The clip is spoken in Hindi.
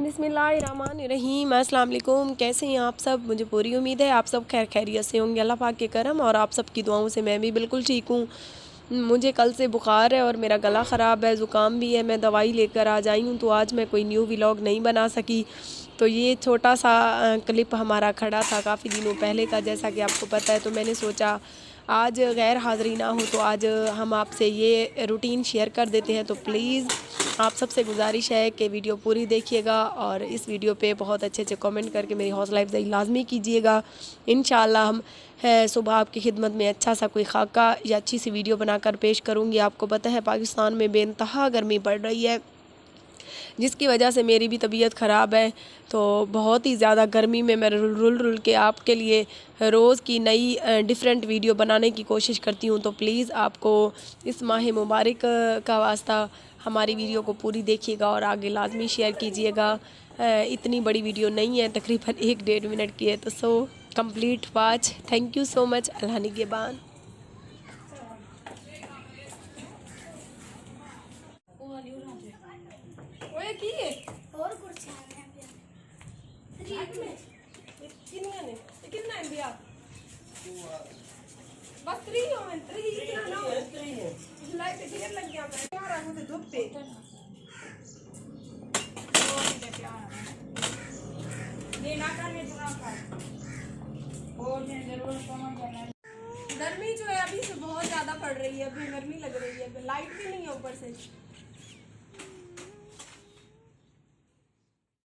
बिस्मिल्लाहिर्रहमानिर्रहीम। अस्सलाम वालेकुम। कैसे हैं आप सब? मुझे पूरी उम्मीद है आप सब खैर खैरियत से होंगे, अल्लाह पाक के करम और आप सब की दुआओं से मैं भी बिल्कुल ठीक हूँ। मुझे कल से बुखार है और मेरा गला ख़राब है, ज़ुकाम भी है। मैं दवाई लेकर आ जाई हूँ, तो आज मैं कोई न्यू व्लॉग नहीं बना सकी। तो ये छोटा सा क्लिप हमारा खड़ा था काफ़ी दिनों पहले का, जैसा कि आपको पता है। तो मैंने सोचा आज गैर हाज़िरी ना हो, तो आज हम आपसे ये रूटीन शेयर कर देते हैं। तो प्लीज़ आप सबसे गुजारिश है कि वीडियो पूरी देखिएगा और इस वीडियो पे बहुत अच्छे अच्छे कमेंट करके मेरी हौसला अफजाई लाजमी कीजिएगा। इंशाल्लाह हम सुबह आपकी खिदमत में अच्छा सा कोई खाका या अच्छी सी वीडियो बनाकर पेश करूँगी। आपको पता है पाकिस्तान में बेइंतहा गर्मी पड़ रही है, जिसकी वजह से मेरी भी तबीयत ख़राब है। तो बहुत ही ज़्यादा गर्मी में मैं रुल के आपके लिए रोज़ की नई डिफरेंट वीडियो बनाने की कोशिश करती हूँ। तो प्लीज़ आपको इस माह मुबारक का वास्ता हमारी वीडियो को पूरी देखिएगा और आगे लाजमी शेयर कीजिएगा। इतनी बड़ी वीडियो नहीं है, तकरीबन 1-1.5 मिनट की है, तो so complete watch. Thank you so much. अल्लाह निगहबान। और कुछ बस 3 हो 3 इतना ना हो 3 लाइट ढेर लग गया मैं क्या रहा हूं तो धूप पे ये ना करने थोड़ा सा और मैं जरूर समझ जाना। गर्मी जो है अभी से बहुत ज्यादा पड़ रही है, अभी गर्मी लग रही है, लाइट भी नहीं है ऊपर से।